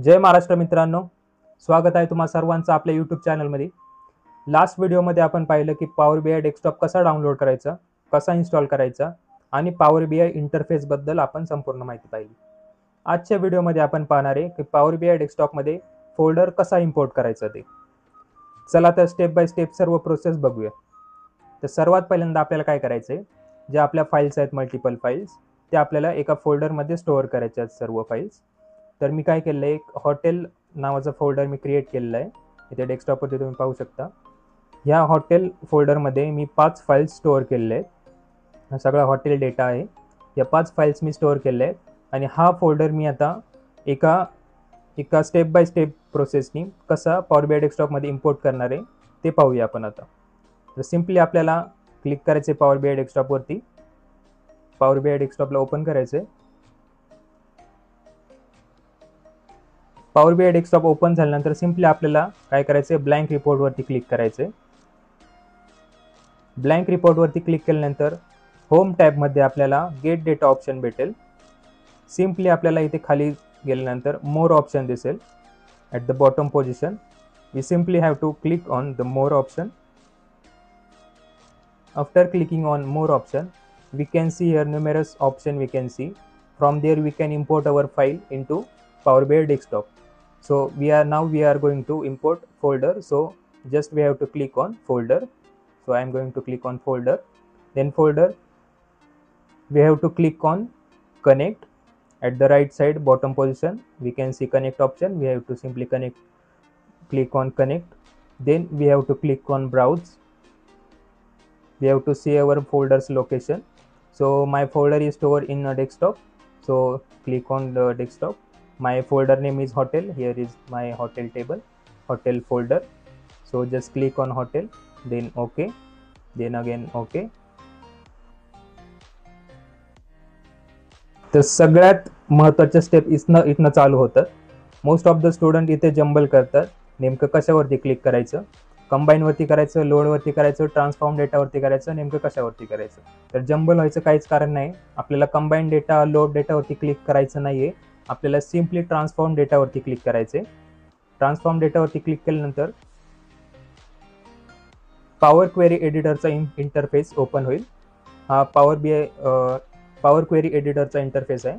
जय महाराष्ट्र मित्रांनो, स्वागत आहे तुम्हा सर्वांचं आपल्या यूट्यूब चॅनलमध्ये. लास्ट व्हिडिओमध्ये आपण पाहिलं की पॉवर बी आय डेस्कटॉप कसा डाउनलोड करायचा, कसा इन्स्टॉल करायचा आणि पॉवर बी आय इंटरफेसबद्दल आपण संपूर्ण माहिती पाहिली. आजच्या व्हिडिओमध्ये आपण पाहणार आहे की पॉवर बी आय डेस्कटॉपमध्ये फोल्डर कसा इम्पोर्ट करायचा ते. चला तर स्टेप बाय स्टेप सर्व प्रोसेस बघूया. तर सर्वात पहिल्यांदा आपल्याला काय करायचं आहे, जे आपल्या फाईल्स आहेत मल्टिपल फाईल्स, ते आपल्याला एका फोल्डरमध्ये स्टोअर करायचे आहेत सर्व फाईल्स. तर मी काय केलं आहे, एक हॉटेल नावाचा फोल्डर मी क्रिएट केलेला आहे. इथे डेस्कटॉपवरती तुम्ही पाहू शकता. ह्या हॉटेल फोल्डरमध्ये मी 5 फाईल्स स्टोअर केलेले आहेत. हा सगळा हॉटेल डेटा आहे. या 5 फाईल्स मी स्टोअर केले आहेत आणि हा फोल्डर मी आता एका एका स्टेप बाय स्टेप प्रोसेसनी कसा पॉवर बी आय डेस्कटॉपमध्ये इम्पोर्ट करणार आहे ते पाहूया आपण आता. तर सिम्पली आपल्याला क्लिक करायचे पॉवर बी आय डेस्कटॉपवरती. पॉवर बी आय डेस्कटॉपला ओपन करायचे. Power B I desktop open झाल्यानंतर सिम्पली आपल्याला काय करायचे, ब्लँक रिपोर्टवरती क्लिक करायचे. ब्लँक रिपोर्टवरती क्लिक केल्यानंतर होम टॅबमध्ये आपल्याला गेट डेटा ऑप्शन भेटेल. सिम्पली आपल्याला इथे खाली गेल्यानंतर मोर ऑप्शन दिसेल at the bottom position. We simply have to click on the more option. After clicking on more option, we can see here numerous option we can see. From there we can import our file into Power BI desktop. So we are going to import folder. So just we have to click on folder. So I am going to click on folder. Then folder, we have to click on connect. At the right side bottom position we can see connect option. We have to simply click on connect. Then we have to click on browse. We have to see our folders location. So my folder is stored in a desktop. So click on the desktop. My folder name is hotel. Here is my hotel table, hotel folder. So just click on hotel, then OK, then again OK. तर सगळ्यात महत्त्वाच्या step इथनं चालू होतात. Most of the student इथे jumble करतात. नेमकं कशावरती click करायचं, कंबाईनवरती करायचं, लोडवरती करायचं, ट्रान्सफॉर्म डेटावरती करायचं, नेमकं कशावरती करायचं. तर जंबल व्हायचं काहीच कारण नाही. आपल्याला कंबाईन डेटा, लोड डेटावरती क्लिक करायचं नाही आहे. आपल्याला सिम्पली ट्रान्सफॉर्म डेटावरती क्लिक करायचे. ट्रान्सफॉर्म डेटावरती क्लिक केल्यानंतर पॉवर क्वेरी एडिटरचा इंटरफेस ओपन होईल. हा पॉवर क्वेरी एडिटरचा इंटरफेस आहे.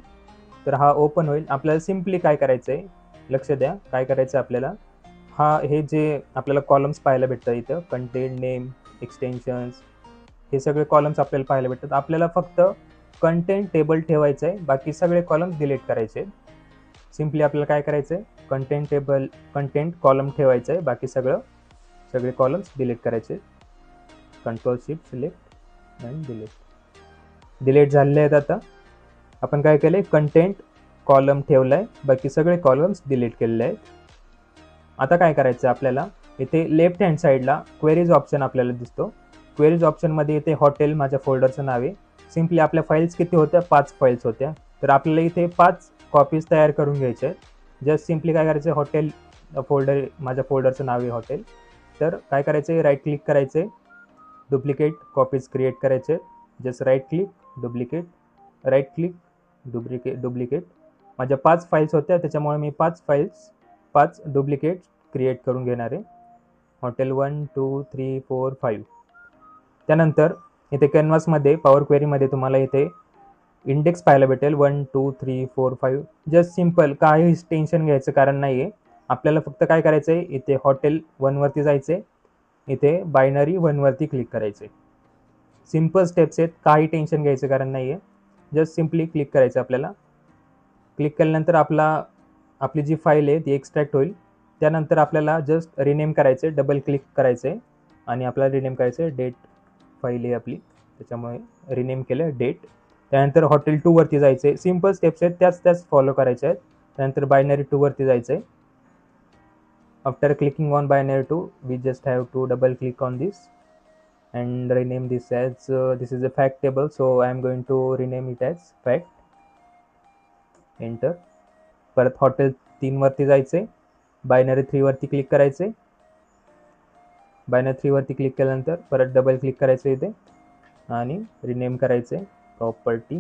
तर हा ओपन होईल. आपल्याला सिम्पली काय करायचं आहे, लक्ष द्या काय करायचं आहे आपल्याला. हे जे आपल्याला कॉलम्स पाहायला भेटतात इथं, कंटेंट, नेम, एक्सटेन्शन्स, हे सगळे कॉलम्स आपल्याला पाहायला भेटतात. आपल्याला फक्त कंटेंट टेबल ठेवायचं आहे, बाकी सगळे कॉलम्स डिलीट करायचे. सिम्पली आपल्याला काय करायचं आहे, कंटेंट कॉलम ठेवायचं आहे, बाकी सगळे कॉलम्स डिलीट करायचे. Control shift select and delete झालेले आहेत. आता आपण काय केलंय, कंटेंट कॉलम ठेवलाय, बाकी सगळे कॉलम्स डिलीट केलेले आहेत. आता काय करायचं आपल्याला, इथे लेफ्ट हँड साईडला क्वेरीज ऑप्शन आपल्याला दिसतो. क्वेरीज ऑप्शनमध्ये इथे हॉटेल माझ्या फोल्डरचं नाव आहे. सिम्पली आपल्या फाईल्स किती होत्या, 5 फाईल्स होत्या. तर आपल्याला इथे 5 कॉपीज तयार करून घ्यायचे आहेत. जस्ट सिम्पली काय करायचं, हॉटेल फोल्डर, माझ्या फोल्डरचं नाव आहे हॉटेल. तर काय करायचं, राईट क्लिक करायचे, डुप्लिकेट कॉपीज क्रिएट करायचे. Just right click, duplicate, right click, duplicate. माझ्या 5 फाईल्स होत्या, त्याच्यामुळे मी 5 डुप्लिकेट क्रिएट करून घेणार आहे. हॉटेल 1 2 3 4 5. त्यानंतर इथे कॅनव्हासमध्ये पॉवर क्वेरीमध्ये तुम्हाला इथे इंडेक्स पाहायला भेटेल 1 2 3 4 5. जस्ट सिम्पल, काही टेन्शन घ्यायचं कारण नाही आहे. आपल्याला फक्त काय करायचं आहे, इथे हॉटेल 1 वरती जायचे, इथे बायनरी 1 वरती क्लिक करायचे. सिम्पल स्टेप्स आहेत, काही टेन्शन घ्यायचं कारण नाही आहे. जस्ट सिम्पली क्लिक करायचं. आपल्याला क्लिक केल्यानंतर आपली जी फाईल आहे ती एक्स्ट्रॅक्ट होईल. त्यानंतर आपल्याला जस्ट रिनेम करायचे, डबल क्लिक करायचे आणि आपल्याला रिनेम करायचे. डेट फाईल आहे आपली, त्याच्यामुळे रिनेम केलं डेट. त्यानंतर हॉटेल 2 वरती जायचे. सिम्पल स्टेप्स आहेत, त्याच फॉलो करायच्या आहेत. त्यानंतर बायनरी 2 वरती जायचे. After clicking on binary 2 we just have to double click on this and rename this as this is a fact table, so I am going to rename it as fact. Enter. परत hotel 3 वरती जायचे, binary 3 वरती click करायचे. Binary 3 वरती click केल्यानंतर परत double click करायचे इथे आणि रिनेम करायचे प्रॉपर्टी.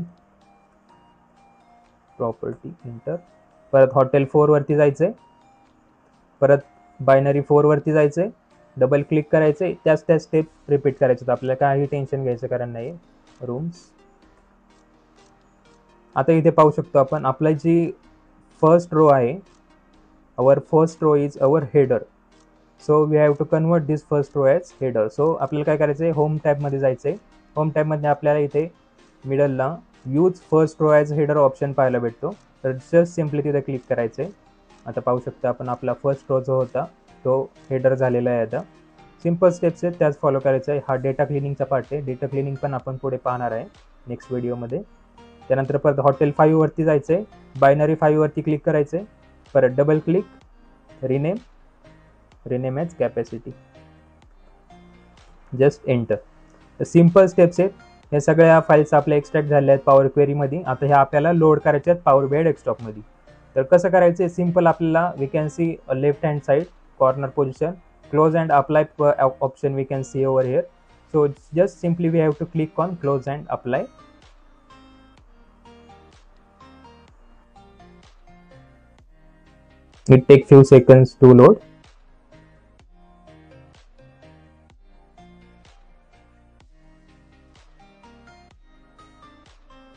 एंटर. परत हॉटेल 4 वरती जायचंय, परत बायनरी 4 वरती जायचंय, डबल क्लिक करायचंय, त्याच स्टेप रिपीट करायचं. आपल्याला काही टेन्शन घ्यायचं कारण नाही. रूम्स, आता इथे पाहू शकतो आपण आपला जी फर्स्ट रो आहे, our first row is our header, so we have to convert this first row as header. so आपल्याला काय करायचंय, होम टॅब मध्ये जायचंय. होम टॅब मध्ये आपल्याला इथे मिडलला use first row as header option पाहायला भेटतो. तर जस्ट सिम्पली तिथे क्लिक करायचंय. आता पाहू शकता आपण आपला फर्स्ट रो जो होता तो हेडर झालेला आहे. आता सिम्पल स्टेप्स आहेत त्याच फॉलो करायचं आहे. हा डेटा क्लिनिंगचा पार्ट आहे. डेटा क्लिनिंग पण आपण पुढे पाहणार आहे नेक्स्ट व्हिडिओमध्ये. त्यानंतर परत हॉटेल 5 वरती जायचंय, बायनरी 5 वरती क्लिक करायचंय, परत double click, rename as capacity, just enter. तर सिम्पल स्टेप्स आहेत. हे सगळ्या फाईल्स आपल्या एक्स्ट्रॅक्ट झाल्या आहेत पॉवर क्वेरीमध्ये. आता ह्या आपल्याला लोड करायच्या आहेत पॉवर BI डेस्कटॉपमध्ये. तर कसं करायचं आहे, सिम्पल आपल्याला we can see left hand side corner position, close and apply option we can see over here. So just simply we have to click on close and apply. It takes few seconds to load.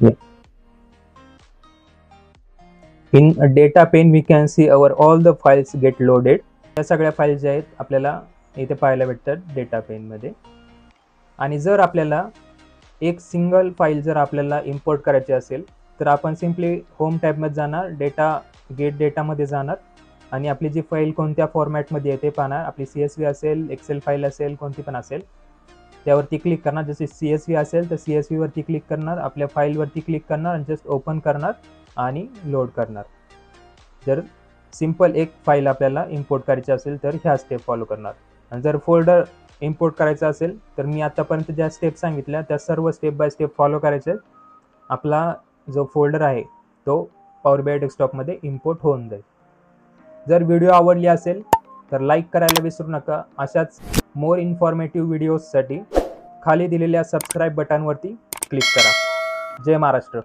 Yeah. In a data pane we can see our all the files get loaded. या सगळ्या files ज्या आहेत आपल्याला इथे पाहायला भेटतात data pen मध्ये. आणि जर आपल्याला एक सिंगल फाईल जर आपल्याला इम्पोर्ट करायची असेल तर आपण सिम्पली होम टॅबमध्ये जाणार, डेटा गेट डेटामध्ये जाणार आणि आपली जी फाईल कोणत्या फॉर्मॅटमध्ये आहे ते पाहणार. आपली CSV असेल, एक्सेल फाईल असेल, कोणती पण असेल त्यावरती क्लिक करणार. जसे CSV असेल तर CSV वरती क्लिक करणार, आपल्या फाईलवरती क्लिक करणार आणि जस्ट ओपन करणार आणि लोड करणार. जर सिम्पल एक फाईल आपल्याला इम्पोर्ट करायची असेल तर ह्या स्टेप फॉलो करणार. आणि जर फोल्डर इम्पोर्ट करायचा असेल तर मी आतापर्यंत ज्या स्टेप सांगितल्या त्या सर्व स्टेप बाय स्टेप फॉलो करायचे. आपला जो फोल्डर आहे तो पॉवर BI डेस्कटॉपमध्ये इम्पोर्ट होऊन जाईल. जर व्हिडिओ आवडली असेल तर लाईक करायला विसरू नका. अशाच मोर इन्फॉर्मेटिव्ह व्हिडिओजसाठी खाली दिलेल्या सबस्क्राईब बटनवरती क्लिक करा. जय महाराष्ट्र.